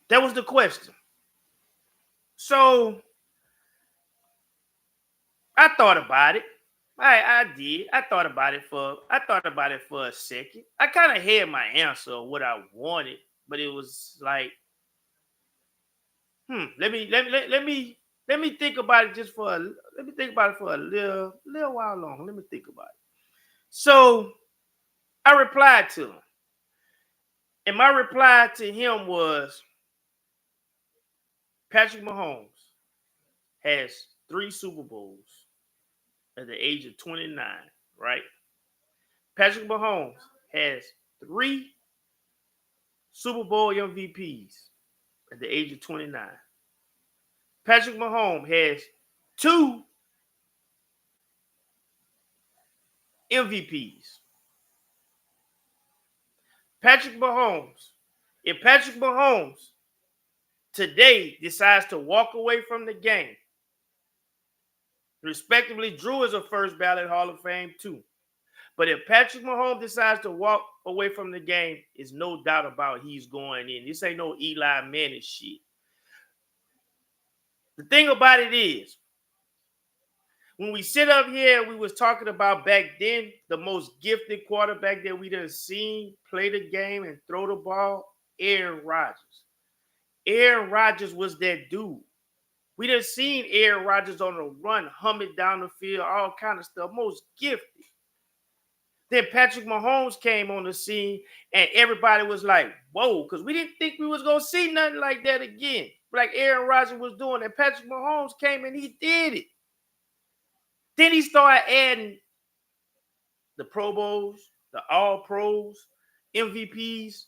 Speaker 1: That was the question. So I thought about it. I did. I thought about it for a second. I kind of had my answer of what I wanted, but it was like, let me think about it for a little while long. Let me think about it. So I replied to him. And my reply to him was, Patrick Mahomes has 3 Super Bowls at the age of 29, right? Patrick Mahomes has 3 Super Bowl MVPs at the age of 29. Patrick Mahomes has 2 MVPs. If Patrick Mahomes today decides to walk away from the game, respectively, Drew is a first ballot Hall of Fame too. But if Patrick Mahomes decides to walk away from the game, there's no doubt about he's going in. This ain't no Eli Manning shit. The thing about it is, when we sit up here, we was talking about back then the most gifted quarterback that we done seen play the game and throw the ball, Aaron Rodgers. Aaron Rodgers was that dude. We done seen Aaron Rodgers on the run, humming down the field, all kind of stuff, most gifted. Then Patrick Mahomes came on the scene and everybody was like, whoa, because we didn't think we was going to see nothing like that again. Like Aaron Rodgers was doing. And Patrick Mahomes came and he did it. Then he started adding the Pro Bowls, the All Pros, MVPs,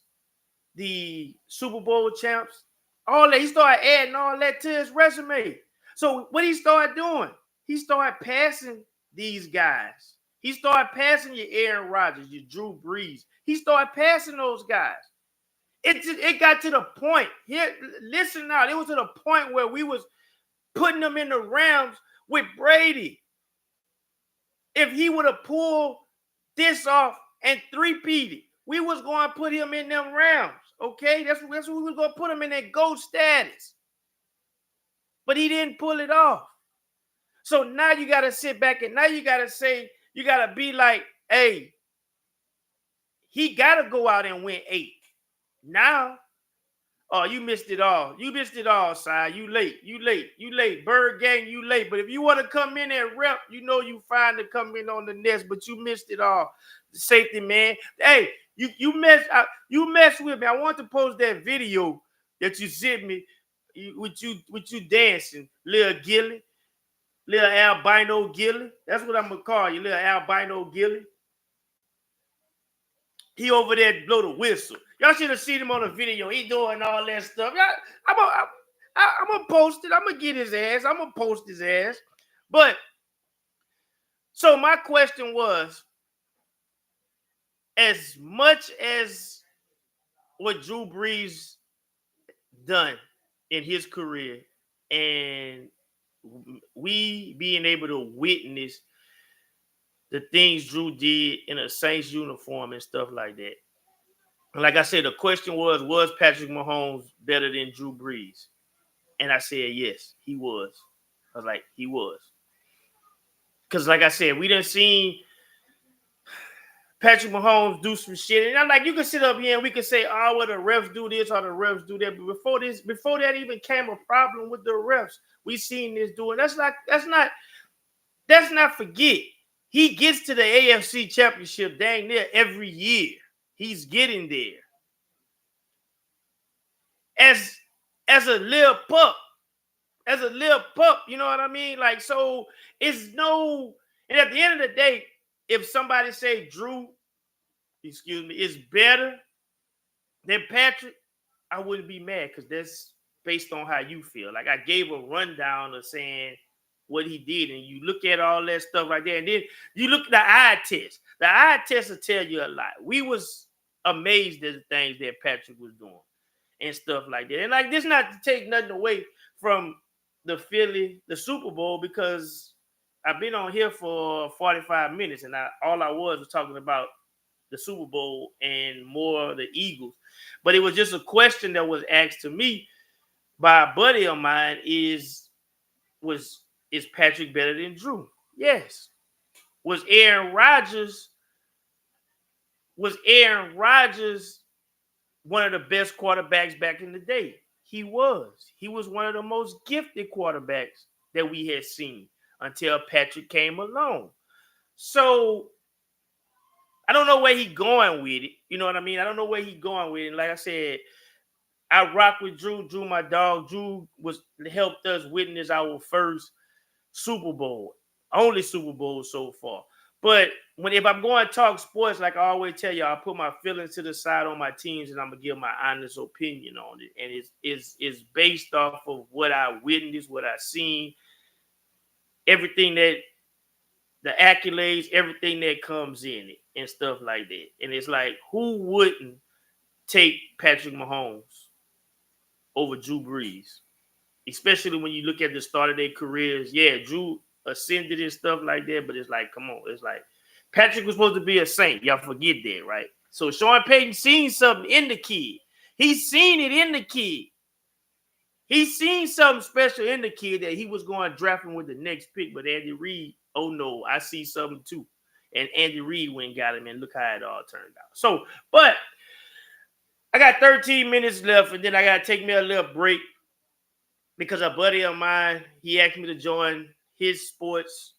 Speaker 1: the Super Bowl champs, all that. He started adding all that to his resume. So what he started doing, he started passing these guys. He started passing your Aaron Rodgers, your Drew Brees. He started passing those guys. It got to the point. Here, listen now. It was to the point where we was putting them in the rounds with Brady. If he would have pulled this off and three-peated, we was going to put him in them rounds. Okay? That's what we was going to put him in that GOAT status. But he didn't pull it off. So now you got to sit back and now you got to say, you got to be like, hey, he got to go out and win 8. Now, oh, you missed it all. You missed it all, Si. You late. Bird gang, you late. But if you want to come in and rep, you fine to come in on the nest, but you missed it all. The safety, man. Hey, you messed with me. I want to post that video that you sent me with you dancing, little Gilly. Little albino Gilly. That's what I'm going to call you, little albino Gilly. He over there to blow the whistle. Y'all should have seen him on the video. He doing all that stuff. I'm going to post it. I'm going to get his ass. I'm going to post his ass. But, so my question was, as much as what Drew Brees done in his career and we being able to witness the things Drew did in a Saints uniform and stuff like that. Like I said, the question was Patrick Mahomes better than Drew Brees? And I said, yes, he was. I was like, he was. Because like I said, we done seen Patrick Mahomes do some shit. And I'm like, you can sit up here and we can say, oh, well, the refs do this or the refs do that. But before that even came a problem with the refs, we seen this doing. Let's not forget. He gets to the AFC Championship dang near every year. He's getting there. As a little pup. As a little pup, you know what I mean? Like, so it's no, and at the end of the day, if somebody say Drew, is better than Patrick, I wouldn't be mad because that's based on how you feel. Like I gave a rundown of saying what he did, and you look at all that stuff right there, and then you look at the eye test. The eye test will tell you a lot. We was amazed at the things that Patrick was doing and stuff like that. And like this, not to take nothing away from the Super Bowl, because I've been on here for 45 minutes and all I was talking about the Super Bowl and more the Eagles. But it was just a question that was asked to me by a buddy of mine is Patrick better than Drew? Yes. Was Aaron Rodgers one of the best quarterbacks back in the day? He was. He was one of the most gifted quarterbacks that we had seen until Patrick came along. So I don't know where he's going with it. You know what I mean? I don't know where he's going with it. And like I said, I rock with Drew. Drew, my dog. Drew helped us witness our first Super Bowl. Only Super Bowl so far. But if I'm going to talk sports, like I always tell you, I put my feelings to the side on my teams, and I'm gonna give my honest opinion on it. And it's based off of what I witnessed, what I seen, everything that the accolades, everything that comes in it, and stuff like that. And it's like, who wouldn't take Patrick Mahomes over Drew Brees? Especially when you look at the start of their careers. Yeah, Drew ascended and stuff like that, but it's like, come on, it's like Patrick was supposed to be a saint. Y'all forget that, right? So Sean Payton seen something in the kid. He's seen it in the kid. He's seen something special in the kid that he was going to draft him with the next pick. But Andy Reid, oh no, I see something too. And Andy Reid went and got him, and look how it all turned out. So, but I got 13 minutes left, and then I got to take me a little break because a buddy of mine, he asked me to join his sports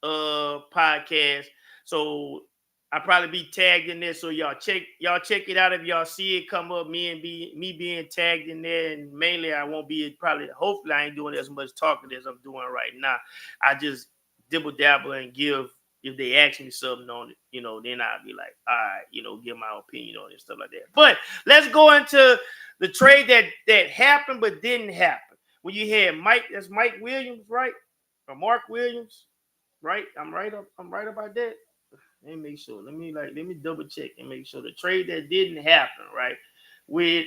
Speaker 1: podcast. So I'll probably be tagged in there. So y'all check it out if y'all see it come up. Me being tagged in there, and mainly I won't be hopefully I ain't doing as much talking as I'm doing right now. I just dibble dabble and give, if they ask me something on it, then I'll be like, all right, give my opinion on it and stuff like that. But let's go into the trade that happened but didn't happen. When you had that's Mike Williams, right? Or Mark Williams, right? I'm right about that. Let me make sure. Let me double check and make sure the trade that didn't happen, right? With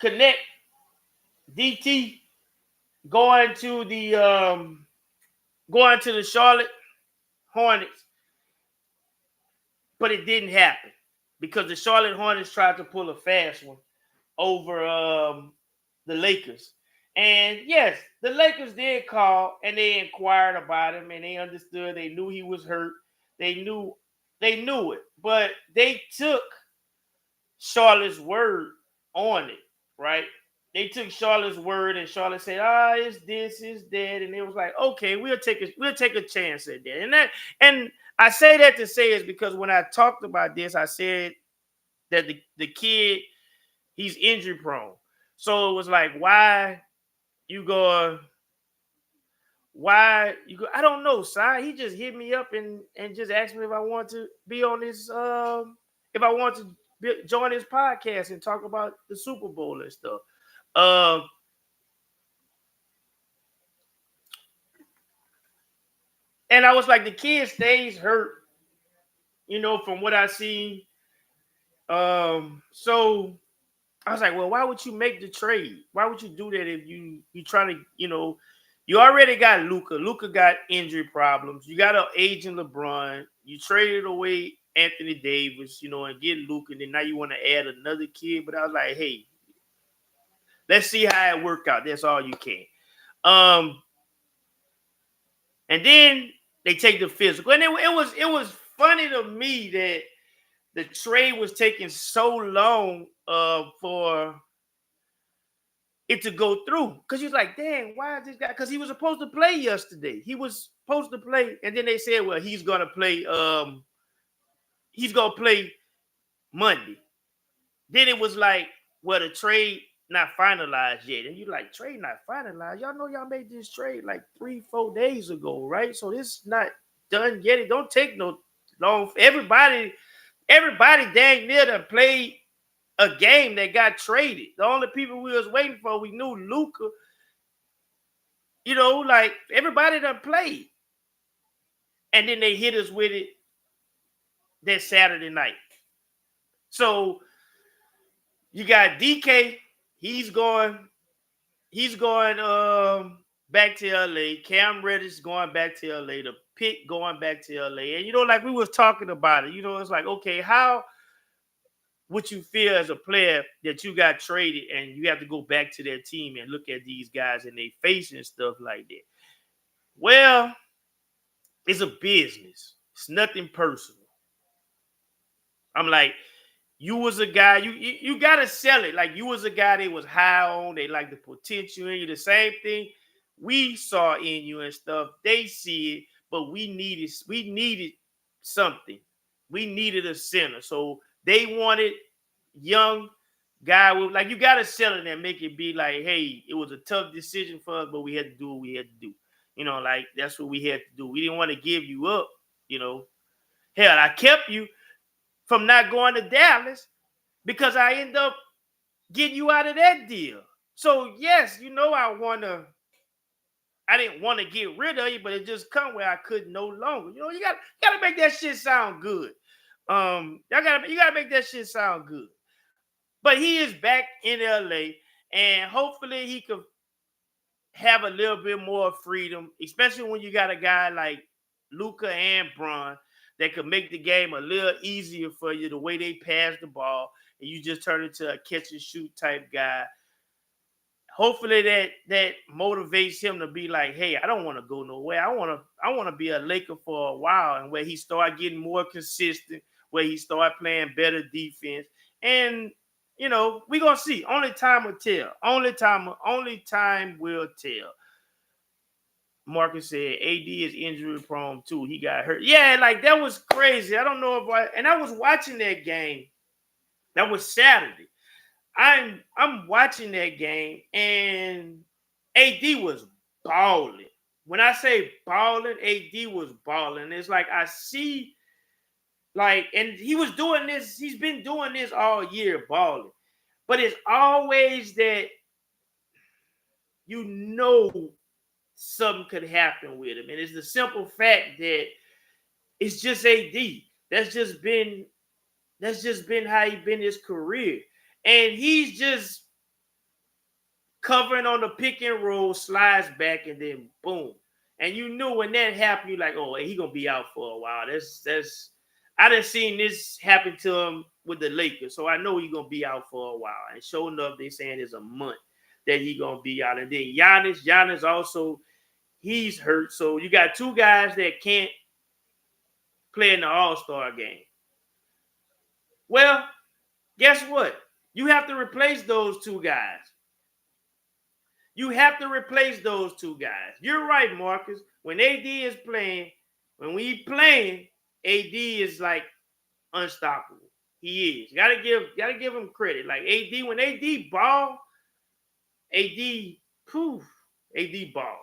Speaker 1: Connect DT going to the Charlotte Hornets, but it didn't happen because the Charlotte Hornets tried to pull a fast one over the Lakers. And yes, the Lakers did call and they inquired about him, and they understood. They knew he was hurt. They knew it, but they took Charlotte's word on it, right? They took Charlotte's word, and Charlotte said, it's this, it's that. And it was like, okay, we'll take a chance at that. And I say that to say is because when I talked about this, I said that the kid, he's injury prone. So it was like, I don't know, Si. He just hit me up and just asked me if I want to be on this, if I want to join his podcast and talk about the Super Bowl and stuff. And I was like, the kid stays hurt, from what I see. So I was like, well, why would you make the trade? Why would you do that if you trying to, you already got Luka. Luka got injury problems. You got an aging LeBron. You traded away Anthony Davis, and get Luka, and then now you want to add another kid. But I was like, hey, let's see how it work out. That's all you can. Um, and then they take the physical, and it was funny to me that the trade was taking so long for it to go through. Because he's like, dang, why is this guy? Because he was supposed to play yesterday. He was supposed to play, and then they said, well, he's gonna play. He's gonna play Monday. Then it was like, well, the trade not finalized yet. And you like, trade not finalized. Y'all know y'all made this trade like 3-4 days ago, right? So this not done yet. It don't take no long. Everybody dang near to played a game that got traded. The only people we was waiting for, we knew Luka. Like everybody done played. And then they hit us with it that Saturday night. So you got DK, he's going back to LA. Cam Reddish going back to LA. The pick going back to LA. And like we was talking about it, it's like, okay, how would you feel as a player that you got traded and you have to go back to their team and look at these guys and they face and stuff like that? Well, it's a business. It's nothing personal. I'm like, you was a guy, you gotta sell it. Like you was a guy that was high on, they like the potential in you. The same thing we saw in you and stuff. They see it, but we needed something. We needed a center. So they wanted young guy with, like, you gotta sell it and make it be like, hey, it was a tough decision for us, but we had to do what we had to do. Like that's what we had to do. We didn't want to give you up, Hell, I kept you from not going to Dallas because I end up getting you out of that deal. So yes, I didn't want to get rid of you, but it just come where I could no longer. You gotta make that shit sound good. You gotta make that shit sound good. But he is back in LA, and hopefully he could have a little bit more freedom, especially when you got a guy like Luka and Bron that could make the game a little easier for you, the way they pass the ball, and you just turn into a catch and shoot type guy. Hopefully that motivates him to be like, hey, I don't want to go nowhere. I want to be a Laker for a while, and where he start getting more consistent, where he start playing better defense. And we're gonna see. Only time will tell. Only time will tell. Marcus said AD is injury prone too. He got hurt. Yeah, like that was crazy. I don't know and I was watching that game. That was Saturday. I'm watching that game, and AD was balling. When I say balling, AD was balling. It's like I see, like, and he was doing this. He's been doing this all year, balling. But it's always that something could happen with him, and it's the simple fact that it's just AD. That's just been how he been his career, and he's just covering on the pick and roll, slides back, and then boom. And you knew when that happened, you're like, oh, he gonna be out for a while. That's I done seen this happen to him with the Lakers, so I know he's gonna be out for a while. And sure enough, they saying it's a month that he gonna be out. And then Giannis also, he's hurt. So you got two guys that can't play in the All-Star game. Well, guess what? You have to replace those two guys. You have to replace those two guys. You're right, Marcus. When AD is playing, when we playing, AD is like unstoppable. He is. Gotta give him credit. Like AD, when AD ball, AD ball.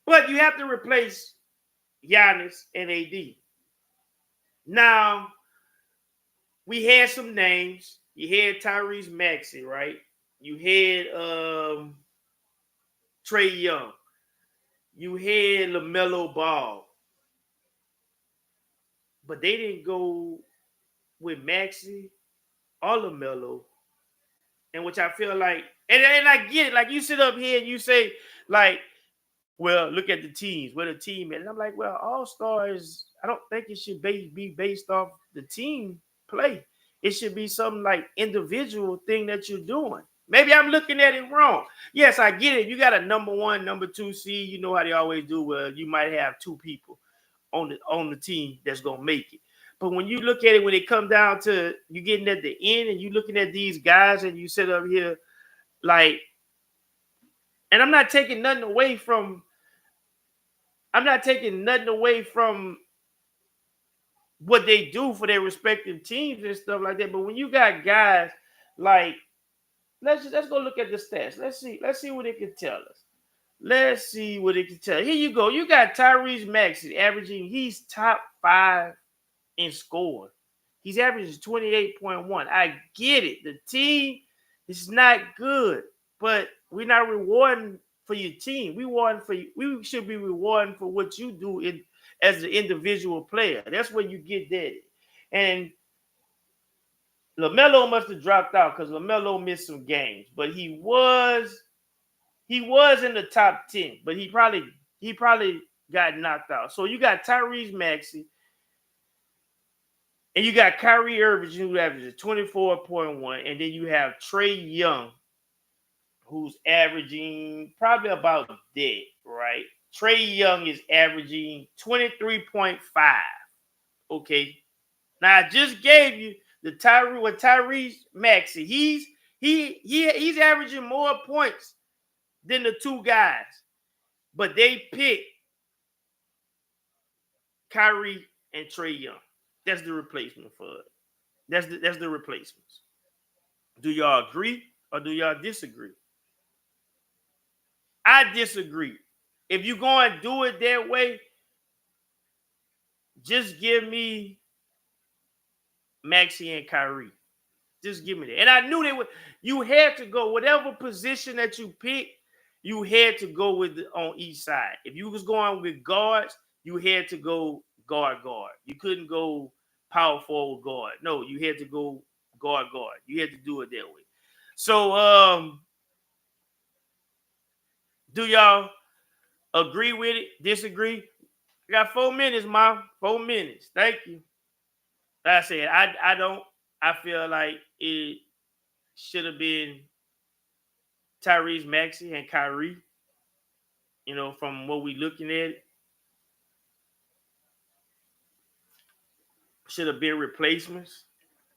Speaker 1: But you have to replace Giannis and AD. Now, we had some names. You had Tyrese Maxey, right? You had Trae Young. You had LaMelo Ball. But they didn't go with Maxey or LaMelo. And which I feel like, and I get it. Like, you sit up here and you say, like, well, look at the teams, where the team is. And I'm like, well, All-Stars, I don't think it should be based off the team play. It should be something like individual thing that you're doing. Maybe I'm looking at it wrong. Yes, I get it. You got a number 1, number 2 seed. You know how they always do. Well, you might have 2 people on the team that's gonna make it. But when you look at it, when it comes down to you getting at the end and you looking at these guys and you sit up here like, and I'm not taking nothing away from what they do for their respective teams and stuff like that. But when you got guys like, let's go look at the stats. Let's see what it can tell us. Let's see what it can tell. Here you go. You got Tyrese Maxey averaging. He's top 5 in scoring. He's averaging 28.1. I get it. The team is not good, but we're not rewarding for your team. We should be rewarding for what you do as an individual player. That's where you get that. And LaMelo must have dropped out because LaMelo missed some games, but he was in the top 10, but he probably got knocked out. So you got Tyrese Maxey, and you got Kyrie Irving, who averages 24.1, and then you have Trae Young, who's averaging probably about that, right? Trae Young is averaging 23.5. Okay. Now I just gave you the Tyrese Maxey. He's averaging more points than the 2 guys, but they picked Kyrie and Trae Young. That's the replacement for it. That's the replacements. Do y'all agree or do y'all disagree? I disagree. If you're going to do it that way, just give me Maxey and Kyrie. Just give me that. And I knew they would. You had to go whatever position that you pick. You had to go with on each side. If you was going with guards, you had to go guard. You couldn't go power forward guard. No, you had to go guard. You had to do it that way. So, do y'all agree with it? Disagree? I got 4 minutes, Mom. 4 minutes. Thank you. Like I said, I don't. I feel like it should have been Tyrese Maxey and Kyrie. You know, from what we looking at, should have been replacements.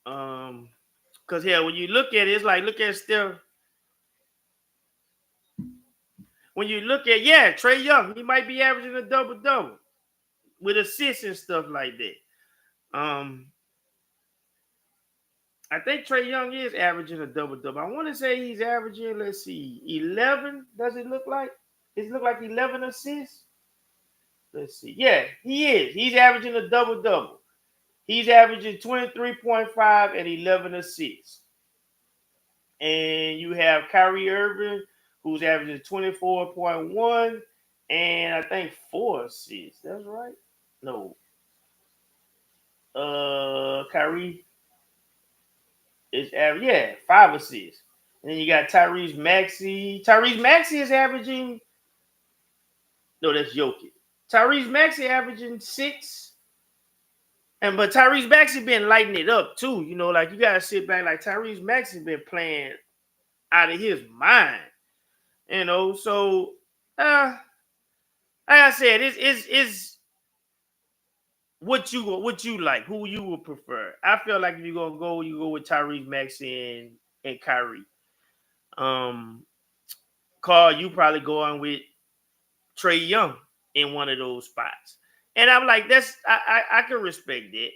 Speaker 1: Because when you look at it, it's like look at Steph. When you look at Trae Young, he might be averaging a double with assists and stuff like that. I think Trae Young is averaging a double. I want to say he's averaging, let's see, 11. Does it look like? Does it look like 11 assists? Let's see. Yeah, he is. He's averaging a double. He's averaging 23.5 and 11 assists. And you have Kyrie Irving, who's averaging 24.1 and I think 4 assists. That's right. No. Kyrie is 5 assists. And then you got Tyrese Maxey. Tyrese Maxey is averaging. No, that's Jokic. Tyrese Maxey averaging 6. But Tyrese Maxey been lighting it up too. You know, like you gotta sit back. Like Tyrese Maxey been playing out of his mind. You know, so like I said, it's what you like, who you would prefer. I feel like if you're gonna go, you go with Tyrese Maxey and Kyrie. Carl, you probably going with Trae Young in one of those spots. And I'm like, I can respect that.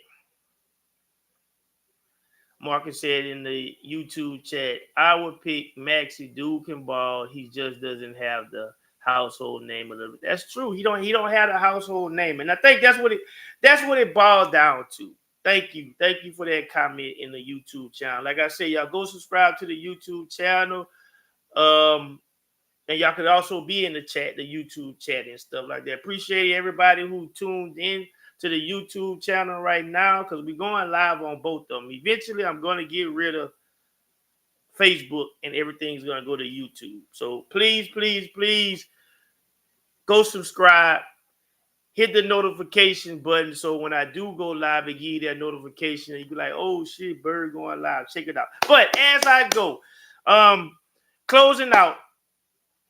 Speaker 1: Marcus said in the YouTube chat, I would pick Maxey. Dude can ball. He just doesn't have the household name of the. That's true. He don't have the household name, and I think that's what it boils down to. Thank you for that comment in the YouTube channel. Like I said, y'all go subscribe to the YouTube channel, and y'all could also be in the chat, the YouTube chat and stuff like that. Appreciate everybody who tuned in to the YouTube channel right now because we're going live on both of them. Eventually, I'm going to get rid of Facebook and everything's going to go to YouTube. So please go subscribe, hit the notification button so when I do go live, it give you that notification and you be like, oh shit, Bird going live. Check it out. But as I go, closing out.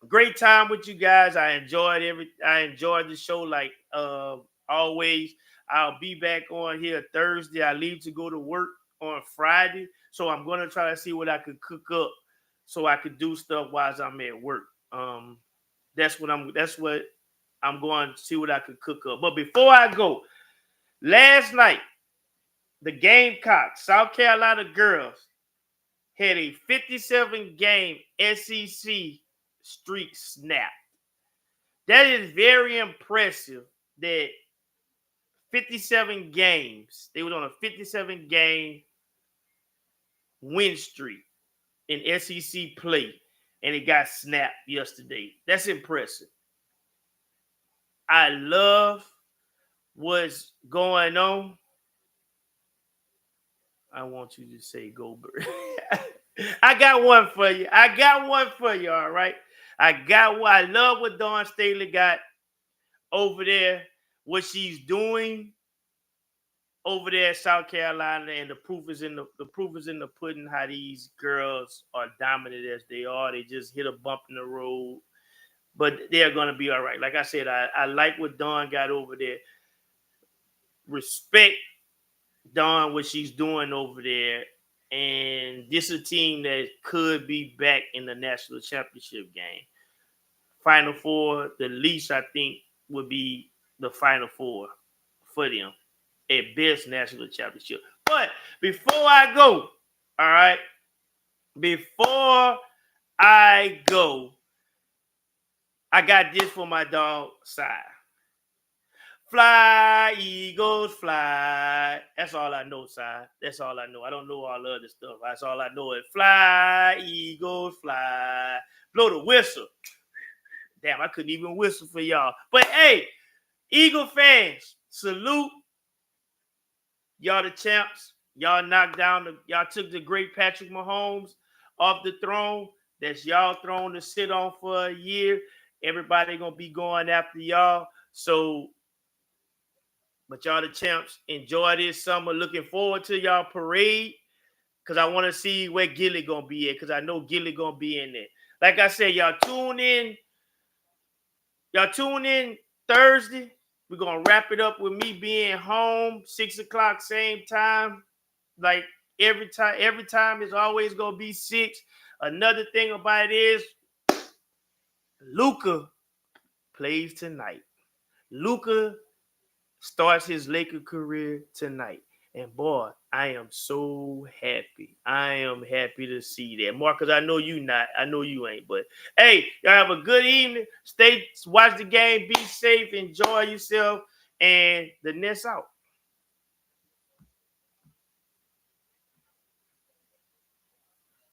Speaker 1: Great time with you guys. I enjoyed the show like always. I'll be back on here Thursday. I leave to go to work on Friday. So I'm gonna try to see what I could cook up so I could do stuff while I'm at work. That's what I'm going to see what I could cook up. But before I go, last night, the Gamecocks, South Carolina girls, had a 57-game SEC streak snap. That is very impressive that 57 games, they were on a 57-game win streak in SEC play, and it got snapped yesterday. That's impressive. I love what's going on. I want you to say go Bird. I got one for you. All right. I love what Dawn Staley got over there, what she's doing over there at South Carolina, and the proof is in the pudding. How these girls are dominant as they are. They just hit a bump in the road, but they're gonna be all right. Like I said, I like what Dawn got over there. Respect Dawn, what she's doing over there. And this is a team that could be back in the national championship game. Final four, the least I think would be the Final Four for them at best national championship. But before I go, all right, I got this for my dog side. Fly, Eagles, fly. That's all I know, Si. That's all I know. I don't know all the other stuff. That's all I know is fly, Eagles, fly. Blow the whistle. Damn, I couldn't even whistle for y'all. But hey, Eagle fans, salute. Y'all the champs. Y'all y'all took the great Patrick Mahomes off the throne. That's y'all throne to sit on for a year. Everybody gonna be going after y'all. But y'all the champs. Enjoy this summer. Looking forward to y'all parade. Because I want to see where Gilly going to be at. Because I know Gilly going to be in there. Like I said, y'all tune in. Y'all tune in Thursday. We're going to wrap it up with me being home. 6 o'clock, same time. Like every time it's always going to be 6. Another thing about it is Luka plays tonight. Luka starts his Laker career tonight. And boy, I am so happy. I am happy to see that. Marcus, I know you not. I know you ain't. But hey, y'all have a good evening. Watch the game. Be safe. Enjoy yourself. And the Nets out.